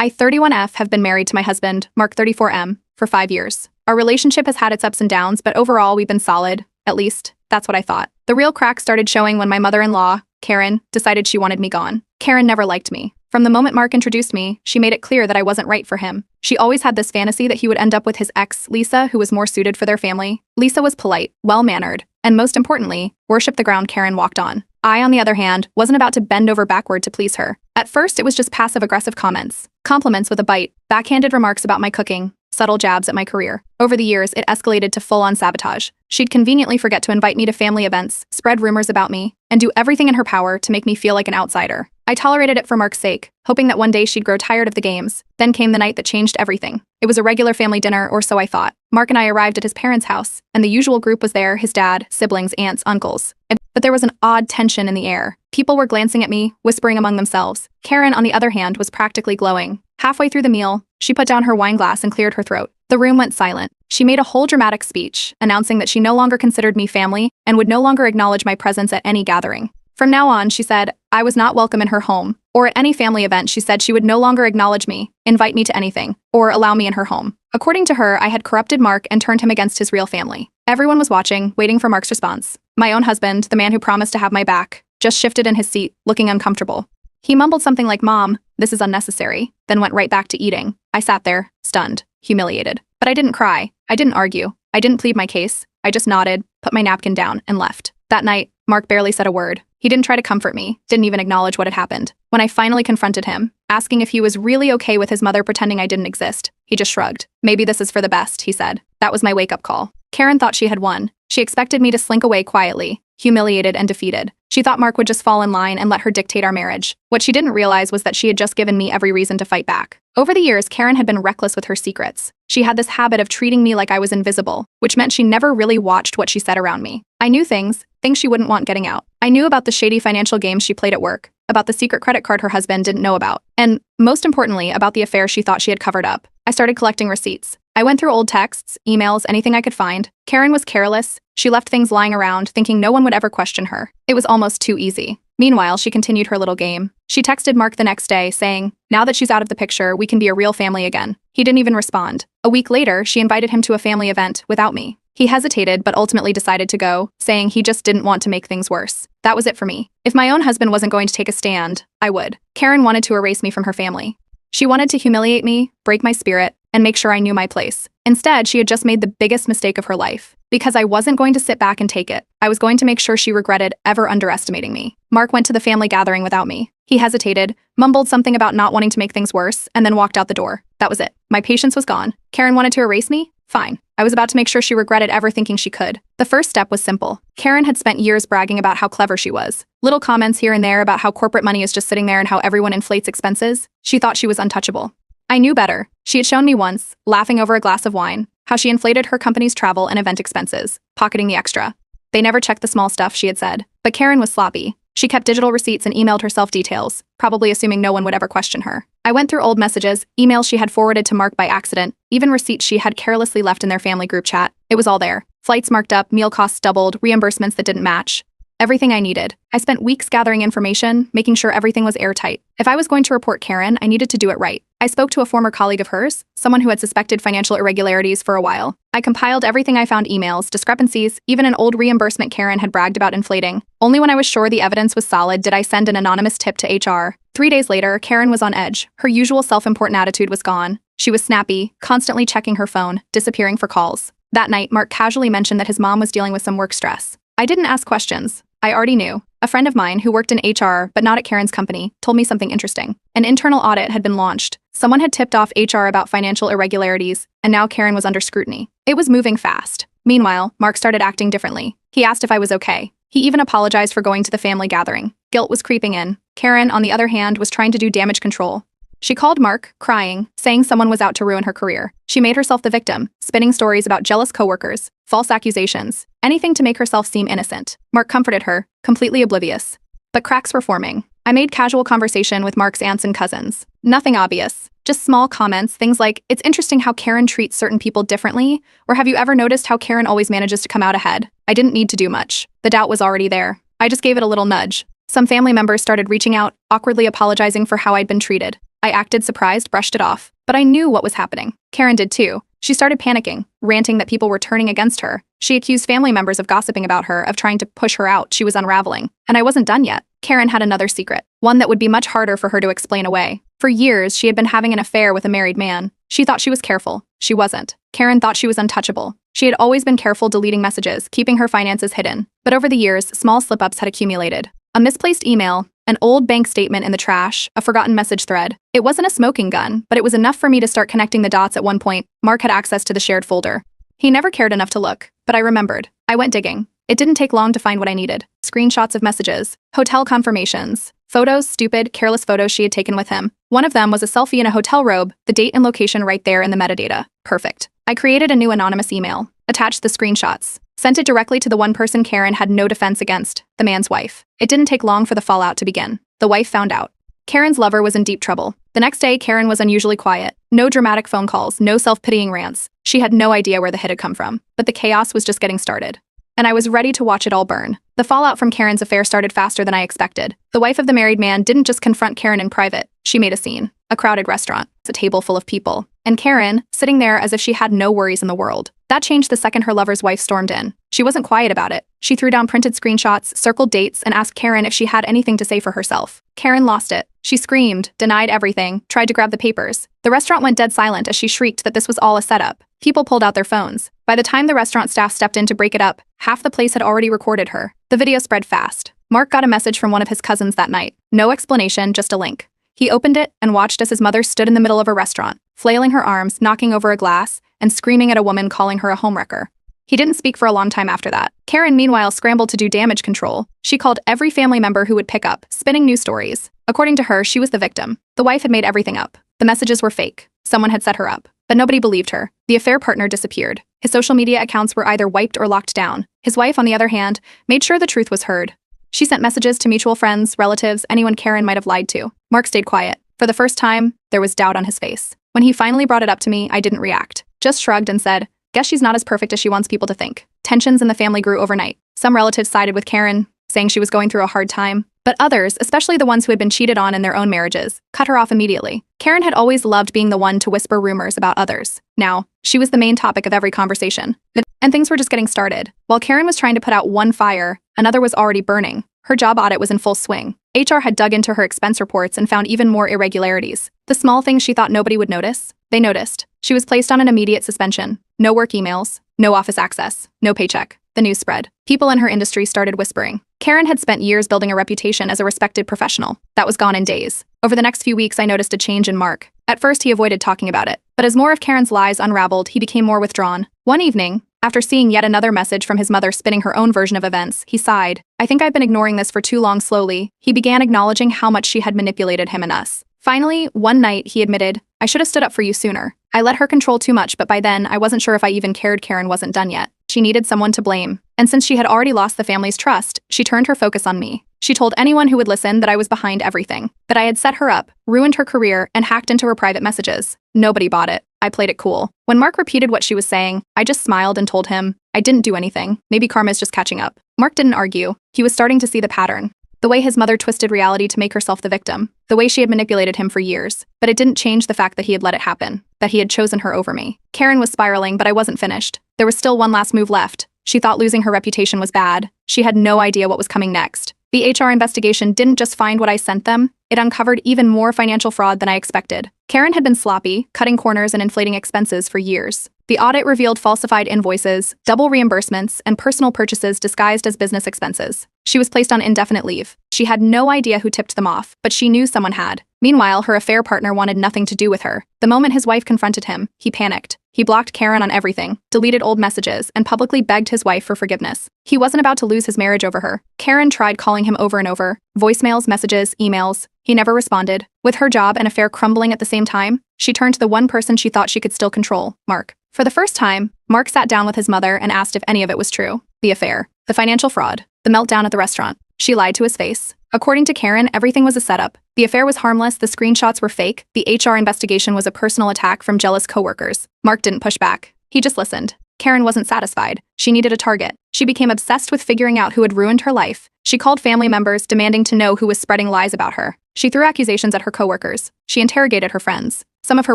I, 31F, have been married to my husband, Mark 34M, for 5 years. Our relationship has had its ups and downs, but overall we've been solid. At least, that's what I thought. The real crack started showing when my mother-in-law, Karen, decided she wanted me gone. Karen never liked me. From the moment Mark introduced me, she made it clear that I wasn't right for him. She always had this fantasy that he would end up with his ex, Lisa, who was more suited for their family. Lisa was polite, well-mannered, and most importantly, worshipped the ground Karen walked on. I, on the other hand, wasn't about to bend over backward to please her. At first, it was just passive-aggressive comments, compliments with a bite, backhanded remarks about my cooking, subtle jabs at my career. Over the years, it escalated to full-on sabotage. She'd conveniently forget to invite me to family events, spread rumors about me, and do everything in her power to make me feel like an outsider. I tolerated it for Mark's sake, hoping that one day she'd grow tired of the games. Then came the night that changed everything. It was a regular family dinner, or so I thought. Mark and I arrived at his parents' house, and the usual group was there: his dad, siblings, aunts, uncles. But there was an odd tension in the air. People were glancing at me, whispering among themselves. Karen, on the other hand, was practically glowing. Halfway through the meal, she put down her wine glass and cleared her throat. The room went silent. She made a whole dramatic speech, announcing that she no longer considered me family and would no longer acknowledge my presence at any gathering. From now on, she said, I was not welcome in her home, or at any family event. She said she would no longer acknowledge me, invite me to anything, or allow me in her home. According to her, I had corrupted Mark and turned him against his real family. Everyone was watching, waiting for Mark's response. My own husband, the man who promised to have my back, just shifted in his seat, looking uncomfortable. He mumbled something like, "Mom, this is unnecessary," then went right back to eating. I sat there, stunned, humiliated. But I didn't cry. I didn't argue. I didn't plead my case. I just nodded, put my napkin down, and left. That night, Mark barely said a word. He didn't try to comfort me, didn't even acknowledge what had happened. When I finally confronted him, asking if he was really okay with his mother pretending I didn't exist, he just shrugged. Maybe this is for the best, he said. That was my wake-up call. Karen thought she had won. She expected me to slink away quietly, humiliated and defeated. She thought Mark would just fall in line and let her dictate our marriage. What she didn't realize was that she had just given me every reason to fight back. Over the years, Karen had been reckless with her secrets. She had this habit of treating me like I was invisible, which meant she never really watched what she said around me. I knew things she wouldn't want getting out. I knew about the shady financial games she played at work, about the secret credit card her husband didn't know about, and, most importantly, about the affair she thought she had covered up. I started collecting receipts. I went through old texts, emails, anything I could find. Karen was careless. She left things lying around, thinking no one would ever question her. It was almost too easy. Meanwhile, she continued her little game. She texted Mark the next day, saying, "Now that she's out of the picture, we can be a real family again." He didn't even respond. A week later, she invited him to a family event without me. He hesitated but ultimately decided to go, saying he just didn't want to make things worse. That was it for me. If my own husband wasn't going to take a stand, I would. Karen wanted to erase me from her family. She wanted to humiliate me, break my spirit, and make sure I knew my place. Instead, she had just made the biggest mistake of her life. Because I wasn't going to sit back and take it, I was going to make sure she regretted ever underestimating me. Mark went to the family gathering without me. He hesitated, mumbled something about not wanting to make things worse, and then walked out the door. That was it. My patience was gone. Karen wanted to erase me? Fine. I was about to make sure she regretted ever thinking she could. The first step was simple. Karen had spent years bragging about how clever she was. Little comments here and there about how corporate money is just sitting there and how everyone inflates expenses. She thought she was untouchable. I knew better. She had shown me once, laughing over a glass of wine, how she inflated her company's travel and event expenses, pocketing the extra. They never checked the small stuff, she had said. But Karen was sloppy. She kept digital receipts and emailed herself details, probably assuming no one would ever question her. I went through old messages, emails she had forwarded to Mark by accident, even receipts she had carelessly left in their family group chat. It was all there. Flights marked up, meal costs doubled, reimbursements that didn't match. Everything I needed. I spent weeks gathering information, making sure everything was airtight. If I was going to report Karen, I needed to do it right. I spoke to a former colleague of hers, someone who had suspected financial irregularities for a while. I compiled everything I found: emails, discrepancies, even an old reimbursement Karen had bragged about inflating. Only when I was sure the evidence was solid did I send an anonymous tip to HR. 3 days later, Karen was on edge. Her usual self-important attitude was gone. She was snappy, constantly checking her phone, disappearing for calls. That night, Mark casually mentioned that his mom was dealing with some work stress. I didn't ask questions. I already knew. A friend of mine who worked in HR, but not at Karen's company, told me something interesting. An internal audit had been launched. Someone had tipped off HR about financial irregularities, and now Karen was under scrutiny. It was moving fast. Meanwhile, Mark started acting differently. He asked if I was okay. He even apologized for going to the family gathering. Guilt was creeping in. Karen, on the other hand, was trying to do damage control. She called Mark, crying, saying someone was out to ruin her career. She made herself the victim, spinning stories about jealous coworkers, false accusations, anything to make herself seem innocent. Mark comforted her, completely oblivious. But cracks were forming. I made casual conversation with Mark's aunts and cousins. Nothing obvious, just small comments, things like, "It's interesting how Karen treats certain people differently," or "Have you ever noticed how Karen always manages to come out ahead?" I didn't need to do much. The doubt was already there. I just gave it a little nudge. Some family members started reaching out, awkwardly apologizing for how I'd been treated. I acted surprised, brushed it off. But I knew what was happening. Karen did too. She started panicking, ranting that people were turning against her. She accused family members of gossiping about her, of trying to push her out. She was unraveling. And I wasn't done yet. Karen had another secret, one that would be much harder for her to explain away. For years, she had been having an affair with a married man. She thought she was careful. She wasn't. Karen thought she was untouchable. She had always been careful deleting messages, keeping her finances hidden. But over the years, small slip-ups had accumulated. A misplaced email, an old bank statement in the trash, a forgotten message thread. It wasn't a smoking gun, but it was enough for me to start connecting the dots. At one point, Mark had access to the shared folder. He never cared enough to look, but I remembered. I went digging. It didn't take long to find what I needed. Screenshots of messages, hotel confirmations, photos, stupid, careless photos she had taken with him. One of them was a selfie in a hotel robe, the date and location right there in the metadata. Perfect. I created a new anonymous email, attached the screenshots, sent it directly to the one person Karen had no defense against, the man's wife. It didn't take long for the fallout to begin. The wife found out. Karen's lover was in deep trouble. The next day, Karen was unusually quiet. No dramatic phone calls, no self-pitying rants. She had no idea where the hit had come from, but the chaos was just getting started. And I was ready to watch it all burn. The fallout from Karen's affair started faster than I expected. The wife of the married man didn't just confront Karen in private. She made a scene. A crowded restaurant, a table full of people, and Karen, sitting there as if she had no worries in the world. That changed the second her lover's wife stormed in. She wasn't quiet about it. She threw down printed screenshots, circled dates, and asked Karen if she had anything to say for herself. Karen lost it. She screamed, denied everything, tried to grab the papers. The restaurant went dead silent as she shrieked that this was all a setup. People pulled out their phones. By the time the restaurant staff stepped in to break it up, half the place had already recorded her. The video spread fast. Mark got a message from one of his cousins that night. No explanation, just a link. He opened it and watched as his mother stood in the middle of a restaurant, flailing her arms, knocking over a glass, and screaming at a woman calling her a homewrecker. He didn't speak for a long time after that. Karen, meanwhile, scrambled to do damage control. She called every family member who would pick up, spinning news stories. According to her, she was the victim. The wife had made everything up. The messages were fake. Someone had set her up. But nobody believed her. The affair partner disappeared. His social media accounts were either wiped or locked down. His wife, on the other hand, made sure the truth was heard. She sent messages to mutual friends, relatives, anyone Karen might have lied to. Mark stayed quiet. For the first time, there was doubt on his face. When he finally brought it up to me, I didn't react. Just shrugged and said, "Guess she's not as perfect as she wants people to think." Tensions in the family grew overnight. Some relatives sided with Karen, saying she was going through a hard time. But others, especially the ones who had been cheated on in their own marriages, cut her off immediately. Karen had always loved being the one to whisper rumors about others. Now, she was the main topic of every conversation. And things were just getting started. While Karen was trying to put out one fire, another was already burning. Her job audit was in full swing. HR had dug into her expense reports and found even more irregularities. The small things she thought nobody would notice, they noticed. She was placed on an immediate suspension. No work emails, no office access, no paycheck. The news spread. People in her industry started whispering. Karen had spent years building a reputation as a respected professional. That was gone in days. Over the next few weeks, I noticed a change in Mark. At first, he avoided talking about it. But as more of Karen's lies unraveled, he became more withdrawn. One evening, after seeing yet another message from his mother spinning her own version of events, he sighed. "I think I've been ignoring this for too long." Slowly, he began acknowledging how much she had manipulated him and us. Finally, one night, he admitted, "I should have stood up for you sooner. I let her control too much, but by then, I wasn't sure if I even cared." Karen wasn't done yet. She needed someone to blame. And since she had already lost the family's trust, she turned her focus on me. She told anyone who would listen that I was behind everything, that I had set her up, ruined her career, and hacked into her private messages. Nobody bought it. I played it cool. When Mark repeated what she was saying, I just smiled and told him, "I didn't do anything. Maybe karma's just catching up." Mark didn't argue. He was starting to see the pattern. The way his mother twisted reality to make herself the victim. The way she had manipulated him for years. But it didn't change the fact that he had let it happen. That he had chosen her over me. Karen was spiraling, but I wasn't finished. There was still one last move left. She thought losing her reputation was bad. She had no idea what was coming next. The HR investigation didn't just find what I sent them, it uncovered even more financial fraud than I expected. Karen had been sloppy, cutting corners and inflating expenses for years. The audit revealed falsified invoices, double reimbursements, and personal purchases disguised as business expenses. She was placed on indefinite leave. She had no idea who tipped them off, but she knew someone had. Meanwhile, her affair partner wanted nothing to do with her. The moment his wife confronted him, he panicked. He blocked Karen on everything, deleted old messages, and publicly begged his wife for forgiveness. He wasn't about to lose his marriage over her. Karen tried calling him over and over. Voicemails, messages, emails. He never responded. With her job and affair crumbling at the same time, she turned to the one person she thought she could still control, Mark. For the first time, Mark sat down with his mother and asked if any of it was true. The affair, the financial fraud, the meltdown at the restaurant. She lied to his face. According to Karen, everything was a setup. The affair was harmless, the screenshots were fake, the HR investigation was a personal attack from jealous coworkers. Mark didn't push back. He just listened. Karen wasn't satisfied. She needed a target. She became obsessed with figuring out who had ruined her life. She called family members, demanding to know who was spreading lies about her. She threw accusations at her coworkers. She interrogated her friends. Some of her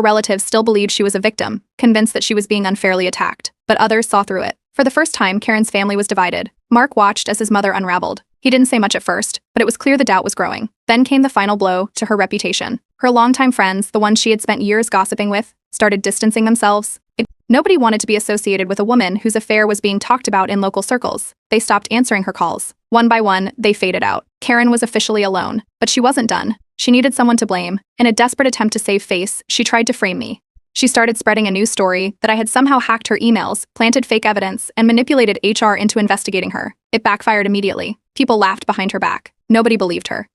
relatives still believed she was a victim, convinced that she was being unfairly attacked. But others saw through it. For the first time, Karen's family was divided. Mark watched as his mother unraveled. He didn't say much at first, but it was clear the doubt was growing. Then came the final blow to her reputation. Her longtime friends, the ones she had spent years gossiping with, started distancing themselves. Nobody wanted to be associated with a woman whose affair was being talked about in local circles. They stopped answering her calls. One by one, they faded out. Karen was officially alone, but she wasn't done. She needed someone to blame. In a desperate attempt to save face, she tried to frame me. She started spreading a news story that I had somehow hacked her emails, planted fake evidence, and manipulated HR into investigating her. It backfired immediately. People laughed behind her back. Nobody believed her.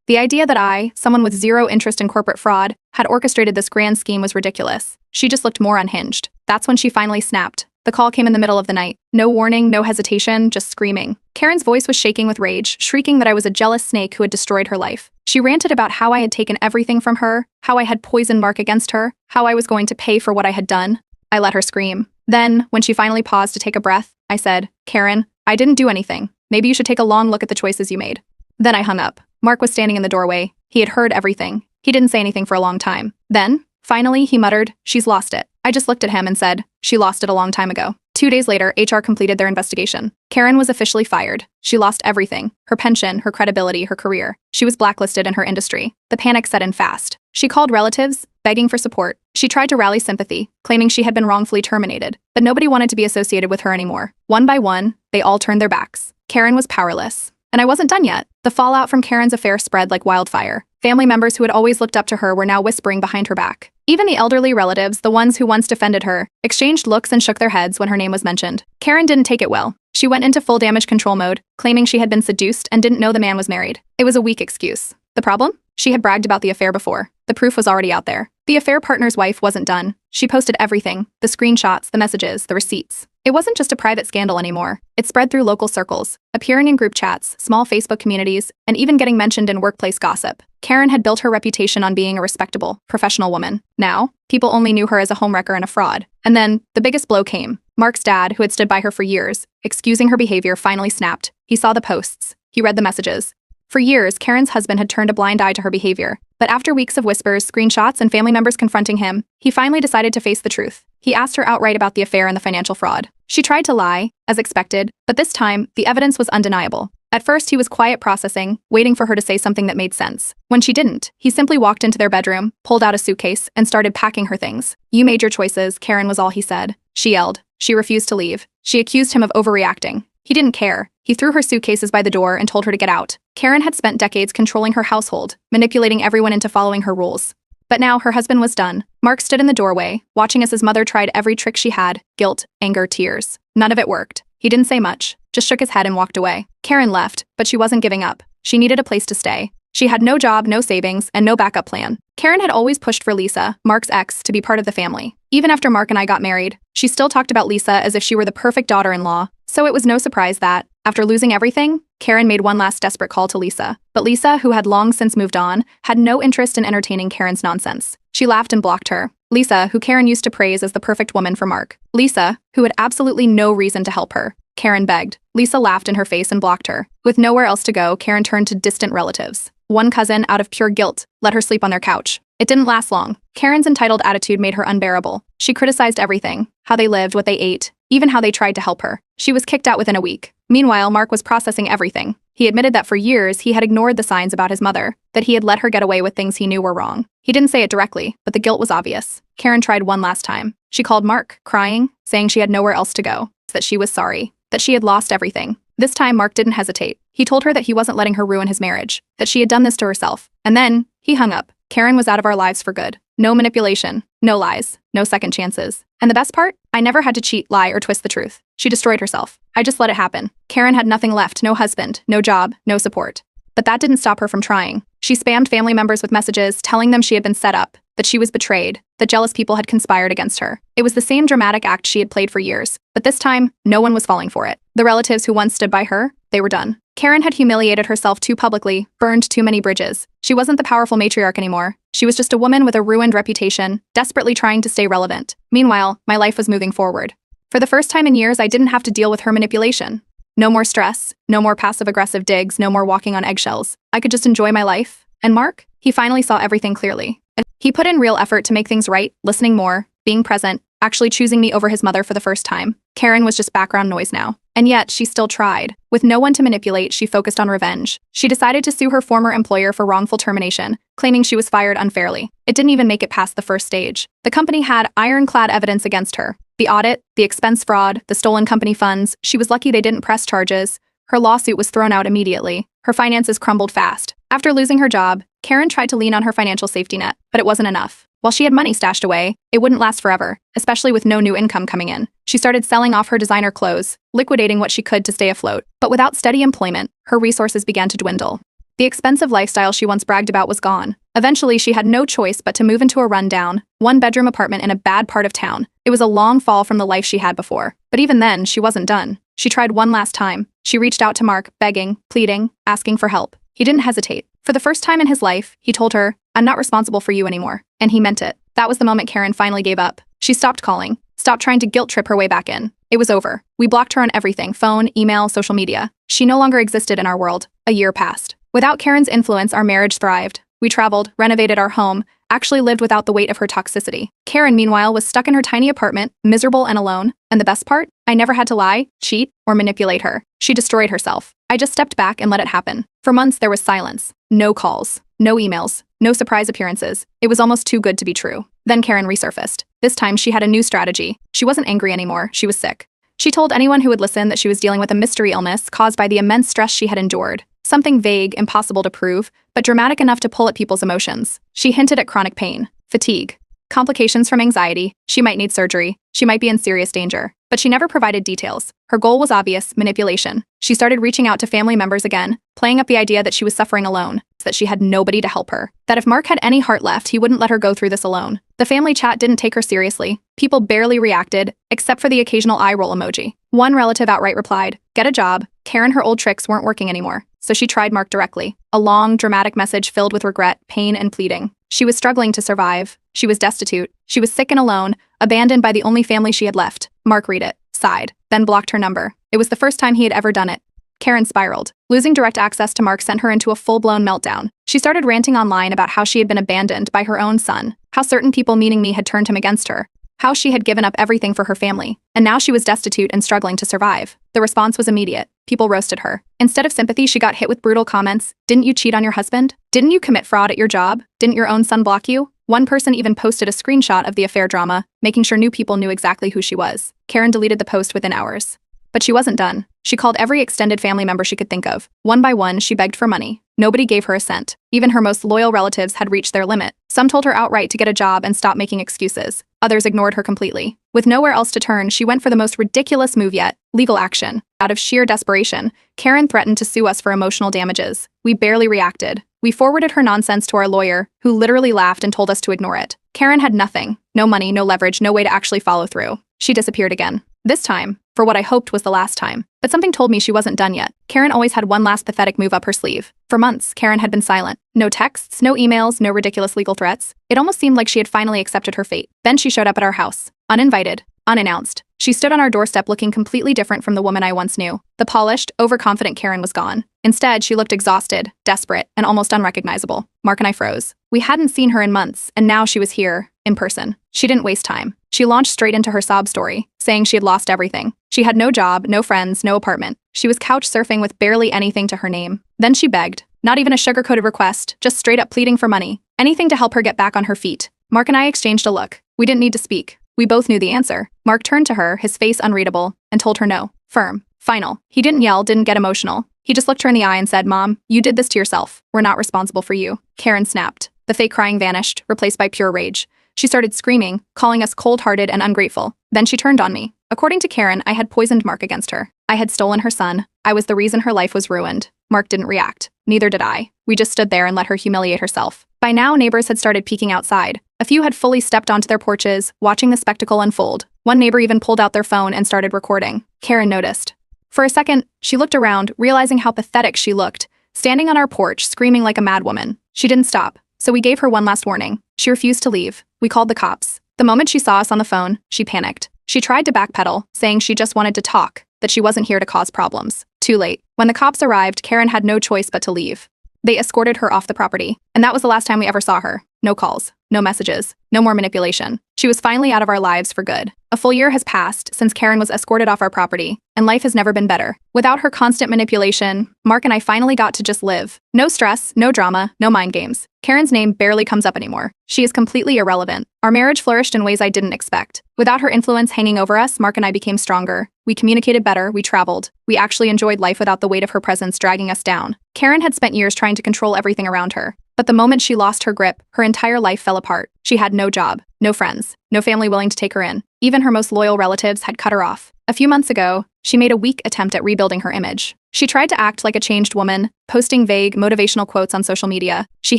The idea that I, someone with zero interest in corporate fraud, had orchestrated this grand scheme was ridiculous. She just looked more unhinged. That's when she finally snapped. The call came in the middle of the night. No warning, no hesitation, just screaming. Karen's voice was shaking with rage, shrieking that I was a jealous snake who had destroyed her life. She ranted about how I had taken everything from her, how I had poisoned Mark against her, how I was going to pay for what I had done. I let her scream. Then, when she finally paused to take a breath, I said, "Karen, I didn't do anything. Maybe you should take a long look at the choices you made." Then I hung up. Mark was standing in the doorway. He had heard everything. He didn't say anything for a long time. Then, finally, he muttered, "She's lost it." I just looked at him and said, "She lost it a long time ago." 2 days later, HR completed their investigation. Karen was officially fired. She lost everything: her pension, her credibility, her career. She was blacklisted in her industry. The panic set in fast. She called relatives, begging for support. She tried to rally sympathy, claiming she had been wrongfully terminated. But nobody wanted to be associated with her anymore. One by one, they all turned their backs. Karen was powerless. And I wasn't done yet. The fallout from Karen's affair spread like wildfire. Family members who had always looked up to her were now whispering behind her back. Even the elderly relatives, the ones who once defended her, exchanged looks and shook their heads when her name was mentioned. Karen didn't take it well. She went into full damage control mode, claiming she had been seduced and didn't know the man was married. It was a weak excuse. The problem? She had bragged about the affair before. The proof was already out there. The affair partner's wife wasn't done. She posted everything: the screenshots, the messages, the receipts. It wasn't just a private scandal anymore. It spread through local circles, appearing in group chats, small Facebook communities, and even getting mentioned in workplace gossip. Karen had built her reputation on being a respectable, professional woman. Now, people only knew her as a homewrecker and a fraud. And then, the biggest blow came. Mark's dad, who had stood by her for years, excusing her behavior, finally snapped. He saw the posts. He read the messages. For years, Karen's husband had turned a blind eye to her behavior. But after weeks of whispers, screenshots, and family members confronting him, he finally decided to face the truth. He asked her outright about the affair and the financial fraud. She tried to lie, as expected, but this time, the evidence was undeniable. At first, he was quiet processing, waiting for her to say something that made sense. When she didn't, he simply walked into their bedroom, pulled out a suitcase, and started packing her things. "You made your choices," Karen was all he said. She yelled. She refused to leave. She accused him of overreacting. He didn't care. He threw her suitcases by the door and told her to get out. Karen had spent decades controlling her household, manipulating everyone into following her rules. But now her husband was done. Mark stood in the doorway, watching as his mother tried every trick she had: guilt, anger, tears. None of it worked. He didn't say much, just shook his head and walked away. Karen left, but she wasn't giving up. She needed a place to stay. She had no job, no savings, and no backup plan. Karen had always pushed for Lisa, Mark's ex, to be part of the family. Even after Mark and I got married, she still talked about Lisa as if she were the perfect daughter-in-law. So it was no surprise that, after losing everything, Karen made one last desperate call to Lisa. But Lisa, who had long since moved on, had no interest in entertaining Karen's nonsense. She laughed and blocked her. Lisa, who Karen used to praise as the perfect woman for Mark. Lisa, who had absolutely no reason to help her. Karen begged. Lisa laughed in her face and blocked her. With nowhere else to go, Karen turned to distant relatives. One cousin, out of pure guilt, let her sleep on their couch. It didn't last long. Karen's entitled attitude made her unbearable. She criticized everything: how they lived, what they ate, even how they tried to help her. She was kicked out within a week. Meanwhile, Mark was processing everything. He admitted that for years he had ignored the signs about his mother, that he had let her get away with things he knew were wrong. He didn't say it directly, but the guilt was obvious. Karen tried one last time. She called Mark, crying, saying she had nowhere else to go, that she was sorry, that she had lost everything. This time, Mark didn't hesitate. He told her that he wasn't letting her ruin his marriage, that she had done this to herself. And then, he hung up. Karen was out of our lives for good. No manipulation, no lies, no second chances. And the best part? I never had to cheat, lie, or twist the truth. She destroyed herself. I just let it happen. Karen had nothing left: no husband, no job, no support. But that didn't stop her from trying. She spammed family members with messages telling them she had been set up, that she was betrayed, that jealous people had conspired against her. It was the same dramatic act she had played for years, but this time, no one was falling for it. The relatives who once stood by her, they were done. Karen had humiliated herself too publicly, burned too many bridges. She wasn't the powerful matriarch anymore. She was just a woman with a ruined reputation, desperately trying to stay relevant. Meanwhile, my life was moving forward. For the first time in years, I didn't have to deal with her manipulation. No more stress, no more passive-aggressive digs, no more walking on eggshells. I could just enjoy my life, And Mark? He finally saw everything clearly. He put in real effort to make things right, listening more, being present, actually choosing me over his mother for the first time. Karen was just background noise now. And yet, she still tried. With no one to manipulate, she focused on revenge. She decided to sue her former employer for wrongful termination, claiming she was fired unfairly. It didn't even make it past the first stage. The company had ironclad evidence against her. The audit, the expense fraud, the stolen company funds. She was lucky they didn't press charges. Her lawsuit was thrown out immediately. Her finances crumbled fast. After losing her job, Karen tried to lean on her financial safety net, but it wasn't enough. While she had money stashed away, it wouldn't last forever, especially with no new income coming in. She started selling off her designer clothes, liquidating what she could to stay afloat. But without steady employment, her resources began to dwindle. The expensive lifestyle she once bragged about was gone. Eventually, she had no choice but to move into a rundown, one-bedroom apartment in a bad part of town. It was a long fall from the life she had before. But even then, she wasn't done. She tried one last time. She reached out to Mark, begging, pleading, asking for help. He didn't hesitate. For the first time in his life, he told her, "I'm not responsible for you anymore." And he meant it. That was the moment Karen finally gave up. She stopped calling, stopped trying to guilt trip her way back in. It was over. We blocked her on everything: phone, email, social media. She no longer existed in our world. A year passed. Without Karen's influence, our marriage thrived. We traveled, renovated our home, actually lived without the weight of her toxicity. Karen, meanwhile, was stuck in her tiny apartment, miserable and alone. And the best part? I never had to lie, cheat, or manipulate her. She destroyed herself. I just stepped back and let it happen. For months, there was silence. No calls, no emails, no surprise appearances. It was almost too good to be true. Then Karen resurfaced. This time, she had a new strategy. She wasn't angry anymore. She was sick. She told anyone who would listen that she was dealing with a mystery illness caused by the immense stress she had endured. Something vague, impossible to prove, but dramatic enough to pull at people's emotions. She hinted at chronic pain, fatigue, complications from anxiety. She might need surgery. She might be in serious danger. But she never provided details. Her goal was obvious: manipulation. She started reaching out to family members again, playing up the idea that she was suffering alone, that she had nobody to help her, that if Mark had any heart left, he wouldn't let her go through this alone. The family chat didn't take her seriously. People barely reacted, except for the occasional eye roll emoji. One relative outright replied, "Get a job." Karen, her old tricks weren't working anymore. So she tried Mark directly. A long, dramatic message filled with regret, pain, and pleading. She was struggling to survive. She was destitute. She was sick and alone, abandoned by the only family she had left. Mark read it, sighed, then blocked her number. It was the first time he had ever done it. Karen spiraled. Losing direct access to Mark sent her into a full-blown meltdown. She started ranting online about how she had been abandoned by her own son, how certain people, meaning me, had turned him against her, how she had given up everything for her family, and now she was destitute and struggling to survive. The response was immediate. People roasted her. Instead of sympathy, she got hit with brutal comments. Didn't you cheat on your husband? Didn't you commit fraud at your job? Didn't your own son block you? One person even posted a screenshot of the affair drama, making sure new people knew exactly who she was. Karen deleted the post within hours. But she wasn't done. She called every extended family member she could think of. One by one, she begged for money. Nobody gave her a cent. Even her most loyal relatives had reached their limit. Some told her outright to get a job and stop making excuses. Others ignored her completely. With nowhere else to turn, she went for the most ridiculous move yet: legal action. Out of sheer desperation, Karen threatened to sue us for emotional damages. We barely reacted. We forwarded her nonsense to our lawyer, who literally laughed and told us to ignore it. Karen had nothing. No money, no leverage, no way to actually follow through. She disappeared again. This time, for what I hoped was the last time. But something told me she wasn't done yet. Karen always had one last pathetic move up her sleeve. For months, Karen had been silent. No texts, no emails, no ridiculous legal threats. It almost seemed like she had finally accepted her fate. Then she showed up at our house. Uninvited. Unannounced. She stood on our doorstep looking completely different from the woman I once knew. The polished, overconfident Karen was gone. Instead, she looked exhausted, desperate, and almost unrecognizable. Mark and I froze. We hadn't seen her in months, and now she was here, in person. She didn't waste time. She launched straight into her sob story, saying she had lost everything. She had no job, no friends, no apartment. She was couch surfing with barely anything to her name. Then she begged. Not even a sugar-coated request, just straight up pleading for money. Anything to help her get back on her feet. Mark and I exchanged a look. We didn't need to speak. We both knew the answer. Mark turned to her, his face unreadable, and told her no. Firm. Final. He didn't yell, didn't get emotional. He just looked her in the eye and said, "Mom, you did this to yourself. We're not responsible for you." Karen snapped. The fake crying vanished, replaced by pure rage. She started screaming, calling us cold-hearted and ungrateful. Then she turned on me. According to Karen, I had poisoned Mark against her. I had stolen her son. I was the reason her life was ruined. Mark didn't react. Neither did I. We just stood there and let her humiliate herself. By now, neighbors had started peeking outside. A few had fully stepped onto their porches, watching the spectacle unfold. One neighbor even pulled out their phone and started recording. Karen noticed. For a second, she looked around, realizing how pathetic she looked, standing on our porch, screaming like a madwoman. She didn't stop, so we gave her one last warning. She refused to leave. We called the cops. The moment she saw us on the phone, she panicked. She tried to backpedal, saying she just wanted to talk, that she wasn't here to cause problems. Too late. When the cops arrived, Karen had no choice but to leave. They escorted her off the property. And that was the last time we ever saw her. No calls, no messages, no more manipulation. She was finally out of our lives for good. A full year has passed since Karen was escorted off our property, and life has never been better. Without her constant manipulation, Mark and I finally got to just live. No stress, no drama, no mind games. Karen's name barely comes up anymore. She is completely irrelevant. Our marriage flourished in ways I didn't expect. Without her influence hanging over us, Mark and I became stronger. We communicated better, we traveled. We actually enjoyed life without the weight of her presence dragging us down. Karen had spent years trying to control everything around her. But the moment she lost her grip, her entire life fell apart. She had no job, no friends, no family willing to take her in. Even her most loyal relatives had cut her off. A few months ago, she made a weak attempt at rebuilding her image. She tried to act like a changed woman, posting vague, motivational quotes on social media. She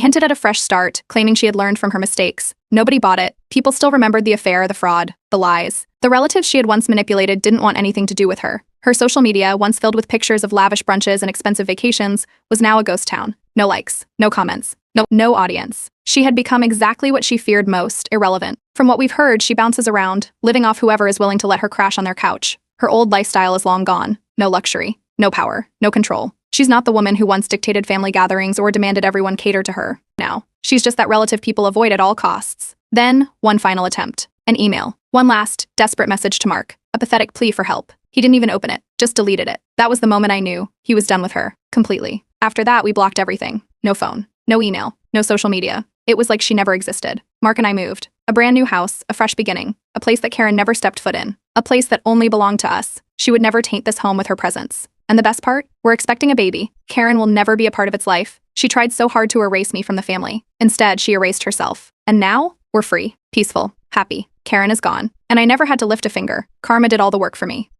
hinted at a fresh start, claiming she had learned from her mistakes. Nobody bought it. People still remembered the affair, the fraud, the lies. The relatives she had once manipulated didn't want anything to do with her. Her social media, once filled with pictures of lavish brunches and expensive vacations, was now a ghost town. No likes, no comments, no audience. She had become exactly what she feared most, irrelevant. From what we've heard, she bounces around, living off whoever is willing to let her crash on their couch. Her old lifestyle is long gone. No luxury, no power, no control. She's not the woman who once dictated family gatherings or demanded everyone cater to her. Now, she's just that relative people avoid at all costs. Then, one final attempt. An email. One last, desperate message to Mark. A pathetic plea for help. He didn't even open it, just deleted it. That was the moment I knew he was done with her, completely. After that, we blocked everything. No phone, no email, no social media. It was like she never existed. Mark and I moved. A brand new house, a fresh beginning. A place that Karen never stepped foot in. A place that only belonged to us. She would never taint this home with her presence. And the best part? We're expecting a baby. Karen will never be a part of its life. She tried so hard to erase me from the family. Instead, she erased herself. And now, we're free, peaceful, happy. Karen is gone. And I never had to lift a finger. Karma did all the work for me.